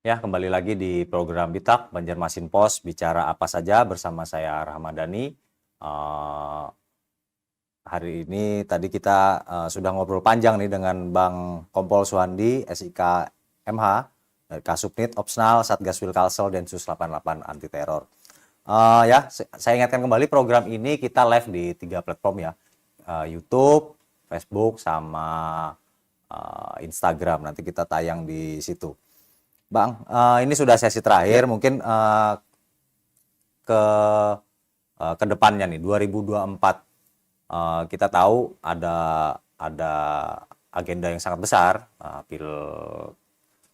Ya, kembali lagi di program Bitak Banjarmasin Pos, bicara apa saja bersama saya Rahmadani. Eh, Hari ini tadi kita sudah ngobrol panjang nih dengan Bang Kompol Suhandi, SIK MH, dari Kasubnit, Opsnal, Satgas Wilkalsel, Densus 88 Anti Teror. Saya ingatkan kembali program ini kita live di 3 platform ya, YouTube, Facebook, sama Instagram. Nanti kita tayang di situ. Bang, ini sudah sesi terakhir, mungkin ke ke depannya nih 2024, kita tahu ada agenda yang sangat besar,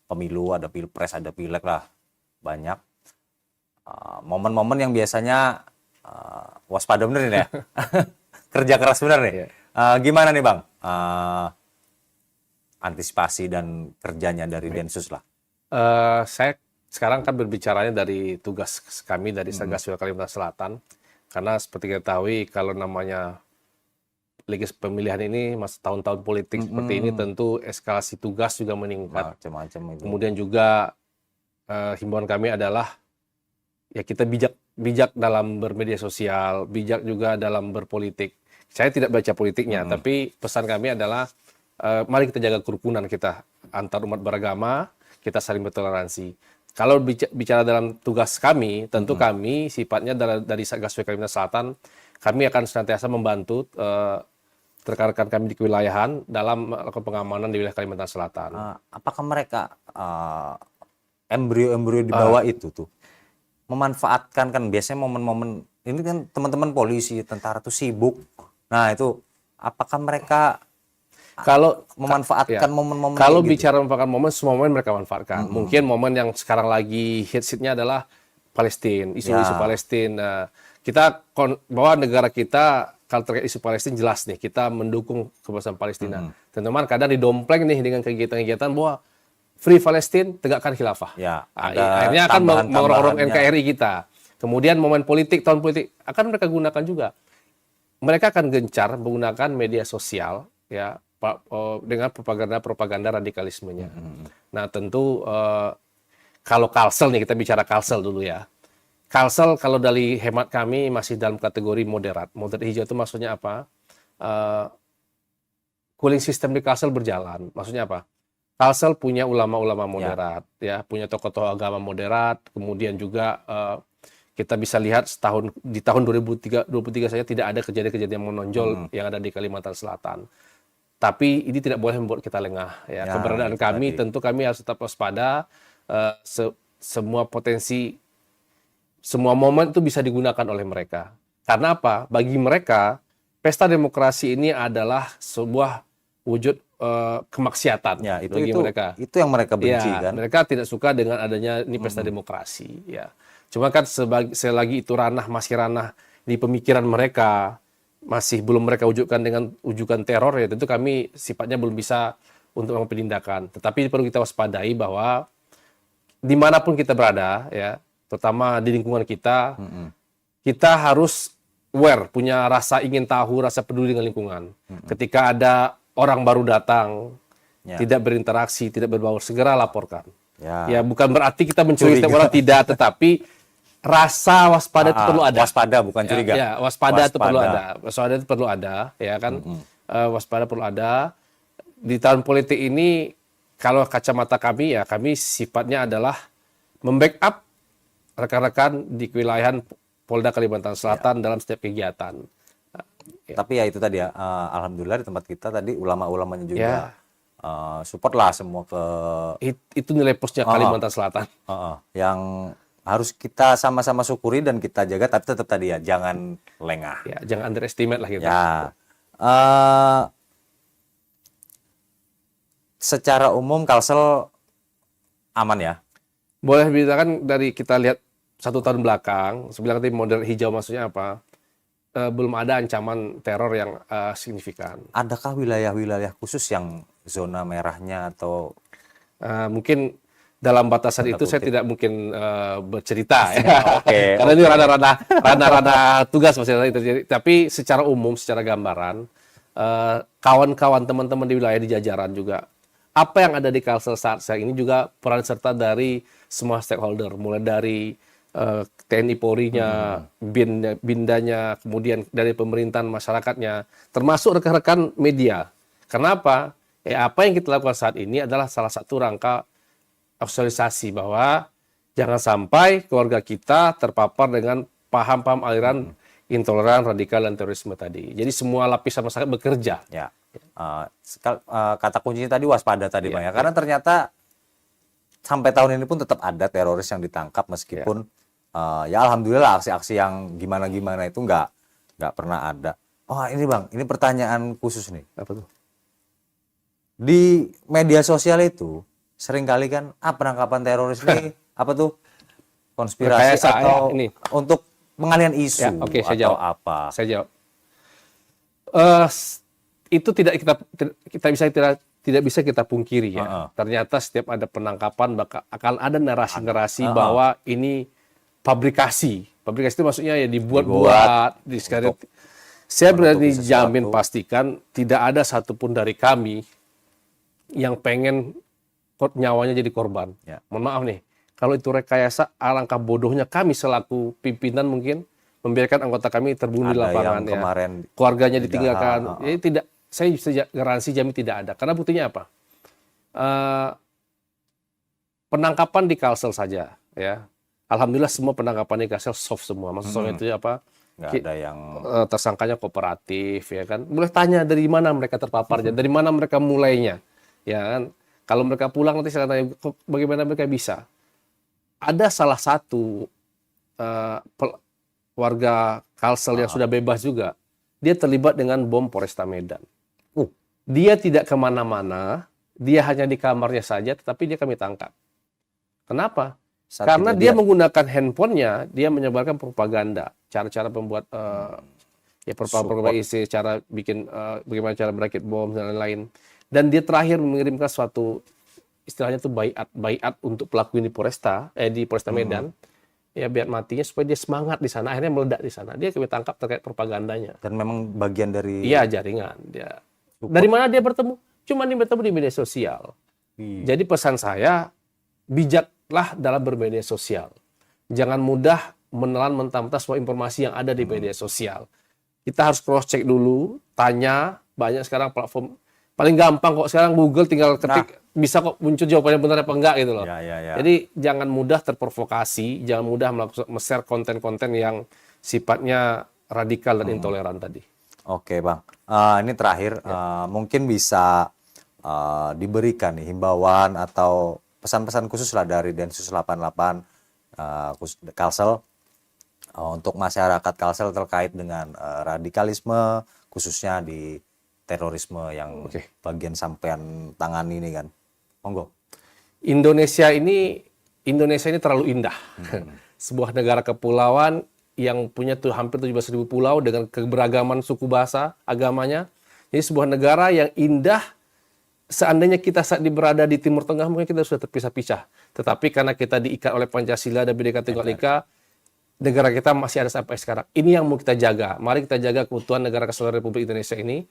pemilu, ada pilpres, ada pileg lah, banyak momen-momen yang biasanya waspada bener nih ya. Kerja keras bener nih. Gimana nih Bang, antisipasi dan kerjanya dari Densus lah? Saya sekarang kan berbicaranya dari tugas kami dari Satgas Kalimantan Selatan, karena seperti kita ketahui kalau namanya pemilihan ini masih tahun-tahun politik seperti ini, tentu eskalasi tugas juga meningkat. Macam-macam itu. Kemudian juga himbauan kami adalah ya kita bijak dalam bermedia sosial, bijak juga dalam berpolitik. Saya tidak baca politiknya, tapi pesan kami adalah mari kita jaga kerukunan kita antar umat beragama, kita saling bertoleransi. Kalau bicara dalam tugas kami, tentu kami sifatnya dari Satgas Kalimantan Selatan, kami akan senantiasa membantu rekan-rekan kami di kewilayahan dalam melakukan pengamanan di wilayah Kalimantan Selatan. Apakah mereka embrio-embrio di bawah itu tuh memanfaatkan, kan biasanya momen-momen ini kan teman-teman polisi, tentara tuh sibuk. Nah itu apakah mereka Kalau memanfaatkan momen-momen kalau gitu? bicara memanfaatkan momen, semua momen mereka manfaatkan. Mungkin momen yang sekarang lagi hits-nya adalah Palestina, isu-isu Palestina. Kita bahwa negara kita kalau terkait isu Palestina jelas nih, kita mendukung kebebasan Palestina. Teman-teman kadang didompleng nih dengan kegiatan-kegiatan bahwa Free Palestine, tegakkan khilafah. Ya, Akhirnya akan mengorong NKRI kita. Kemudian momen politik, tahun politik akan mereka gunakan juga. Mereka akan gencar menggunakan media sosial ya dengan propaganda radikalismenya. Nah tentu kalau Kalsel nih, kita bicara Kalsel dulu ya. Kalsel kalau dari hemat kami masih dalam kategori moderat. Moderat hijau itu maksudnya apa? Cooling system di Kalsel berjalan. Maksudnya apa? Kalsel punya ulama-ulama moderat, ya punya tokoh-tokoh agama moderat. Kemudian juga kita bisa lihat di tahun 2023 saja tidak ada kejadian-kejadian yang menonjol yang ada di Kalimantan Selatan. Tapi ini tidak boleh membuat kita lengah. Ya, keberadaan kami tentu kami harus tetap waspada. Semua potensi, semua momen itu bisa digunakan oleh mereka. Karena apa? Bagi mereka, pesta demokrasi ini adalah sebuah wujud kemaksiatan bagi mereka. Itu yang mereka benci kan? Mereka tidak suka dengan adanya ini pesta demokrasi. Ya, cuma kan selagi itu masih ranah di pemikiran mereka, masih belum mereka wujudkan dengan wujudan teror, ya tentu kami sifatnya belum bisa untuk melakukan penindakan. Tetapi perlu kita waspadai bahwa dimanapun kita berada, ya, terutama di lingkungan kita, kita harus aware, punya rasa ingin tahu, rasa peduli dengan lingkungan. Ketika ada orang baru datang, tidak berinteraksi, tidak berbaur, segera laporkan. Ya, bukan berarti kita mencuri setiap orang, tidak, tetapi rasa waspada itu perlu ada. Waspada bukan curiga. Ya, waspada itu perlu ada. Waspada itu perlu ada, ya kan? Waspada perlu ada. Di tahun politik ini, kalau kacamata kami, ya kami sifatnya adalah membackup rekan-rekan di kewilayahan Polda Kalimantan Selatan dalam setiap kegiatan. Tapi ya itu tadi ya, alhamdulillah di tempat kita tadi ulama-ulamanya juga support lah semua ke. Itu nilai plusnya Kalimantan Selatan. Yang harus kita sama-sama syukuri dan kita jaga, tapi tetap tadi ya jangan lengah. Ya, jangan underestimate lah kita. Ya. Secara umum Kalsel aman ya? Boleh diberitakan dari kita lihat 1 tahun belakang, sebilang tadi moderat hijau maksudnya apa? Belum ada ancaman teror yang signifikan. Adakah wilayah-wilayah khusus yang zona merahnya atau? Mungkin dalam batasan itu saya tidak mungkin bercerita ya. Oke. Karena ini ranah tugas maksudnya terjadi. Tapi secara umum, secara gambaran, kawan-kawan teman-teman di wilayah di jajaran juga apa yang ada di Kalsel saat ini juga peran serta dari semua stakeholder, mulai dari TNI Polri-nya, Bindanya, kemudian dari pemerintahan masyarakatnya, termasuk rekan-rekan media. Kenapa? Apa yang kita lakukan saat ini adalah salah satu rangka sosialisasi bahwa jangan sampai keluarga kita terpapar dengan paham-paham aliran intoleran, radikal, dan terorisme tadi. Jadi semua lapisan masyarakat bekerja. Ya. Kata kuncinya tadi waspada tadi Bang ya. Karena ternyata sampai tahun ini pun tetap ada teroris yang ditangkap meskipun ya alhamdulillah aksi-aksi yang gimana-gimana itu nggak pernah ada. Oh ini Bang, ini pertanyaan khusus nih. Apa tuh? Di media sosial itu seringkali kan penangkapan teroris ini apa tuh konspirasi Rekayasa, atau ini. untuk pengalihan isu Ya, oke, saya atau jawab. apa? Saya jawab. Itu tidak bisa kita pungkiri ya. Ternyata setiap ada penangkapan akan ada narasi-narasi bahwa ini fabrikasi. Fabrikasi itu maksudnya ya dibuat-buat, saya berani jamin pastikan tidak ada satupun dari kami yang pengen nyawanya jadi korban. Ya. Mohon maaf nih, kalau itu rekayasa, alangkah bodohnya kami selaku pimpinan mungkin membiarkan anggota kami terbunuh di Ada lapangan. yang kemarin keluarganya ditinggalkan. tidak, Jadi tidak, saya bisa garansi jamin tidak ada. Karena buktinya apa? Penangkapan di Kalsel saja, ya. Alhamdulillah semua penangkapan di Kalsel soft semua. Maksud saya itu apa? nggak ada yang Tersangkanya kooperatif, ya kan? Boleh tanya dari mana mereka terpaparnya, dari mana mereka mulainya, ya kan? Kalau mereka pulang nanti saya tanya bagaimana mereka bisa. Ada salah satu warga Kalsel yang sudah bebas juga, dia terlibat dengan bom Polresta Medan. Dia tidak kemana-mana, dia hanya di kamarnya saja, tetapi dia kami tangkap. Kenapa? Karena dia menggunakan handphonenya, dia menyebarkan propaganda, cara-cara membuat propaganda isi, cara bikin bagaimana cara merakit bom dan lain-lain. Dan dia terakhir mengirimkan suatu istilahnya itu baiat untuk pelaku ini di Polresta Medan. Ya biar matinya supaya dia semangat di sana, akhirnya meledak di sana. Dia kami tangkap terkait propagandanya. dan memang bagian dari Jaringan dia. Dari mana dia bertemu? Cuma dia bertemu di media sosial. Jadi pesan saya, bijaklah dalam bermedia sosial. Jangan mudah menelan mentah-mentah semua informasi yang ada di media sosial. Kita harus cross check dulu, tanya, banyak sekarang platform paling gampang kok sekarang Google tinggal ketik bisa kok muncul jawabannya benar apa enggak gitu loh. Jadi jangan mudah terprovokasi, jangan mudah share konten-konten yang sifatnya radikal dan intoleran tadi. Oke Bang, ini terakhir mungkin bisa diberikan nih himbauan atau pesan-pesan khusus lah dari Densus 88 Kalsel untuk masyarakat Kalsel terkait dengan radikalisme khususnya di terorisme yang bagian sampean tangan ini kan. Monggo. Indonesia ini terlalu indah. Sebuah negara kepulauan yang punya hampir 17.000 pulau dengan keberagaman suku bahasa, agamanya. Jadi sebuah negara yang indah. Seandainya kita saat berada di Timur Tengah mungkin kita sudah terpisah-pisah. Tetapi karena kita diikat oleh Pancasila dan Bhinneka Tunggal Ika, negara kita masih ada sampai sekarang. Ini yang mau kita jaga. Mari kita jaga keutuhan negara kesatuan Republik Indonesia ini.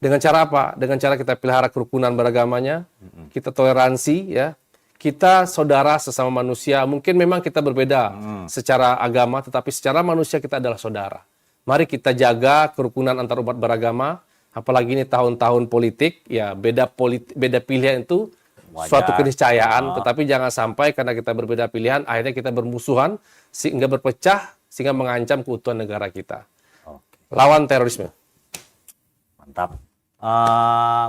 Dengan cara apa? Dengan cara kita pelihara kerukunan beragamanya, kita toleransi, ya. Kita saudara sesama manusia. Mungkin memang kita berbeda secara agama, tetapi secara manusia kita adalah saudara. Mari kita jaga kerukunan antar umat beragama. Apalagi ini tahun-tahun politik, ya beda pilihan itu suatu keniscayaan. Tetapi jangan sampai karena kita berbeda pilihan, akhirnya kita bermusuhan sehingga berpecah, sehingga mengancam keutuhan negara kita. Lawan terorisme. Mantap.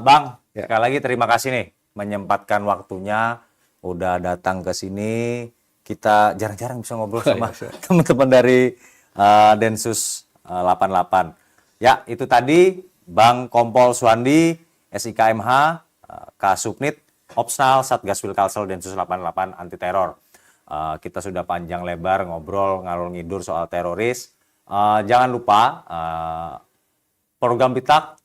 Bang, sekali lagi terima kasih nih menyempatkan waktunya udah datang ke sini. Kita jarang-jarang bisa ngobrol sama teman-teman dari Densus 88. Ya, itu tadi Bang Kompol Suwandi, SIKMH, Kasubnit, Opsnal, Satgaswil Kalsel, Densus 88 Anti Teror. Kita sudah panjang lebar ngobrol ngalor ngidur soal teroris. Jangan lupa program Bitak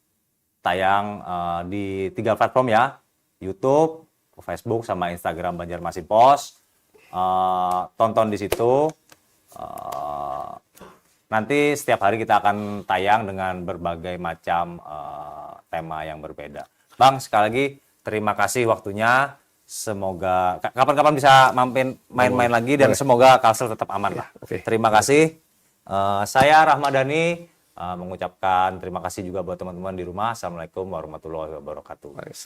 tayang di 3 platform ya, YouTube, Facebook, sama Instagram Banjarmasin Pos. Tonton di situ. Nanti setiap hari kita akan tayang dengan berbagai macam tema yang berbeda. Bang, sekali lagi terima kasih waktunya. Semoga kapan-kapan bisa main-main lagi dan semoga Kalsel tetap aman lah. Oke. Terima kasih. Saya Rahmadani mengucapkan terima kasih juga buat teman-teman di rumah. Assalamualaikum warahmatullahi wabarakatuh. Baik,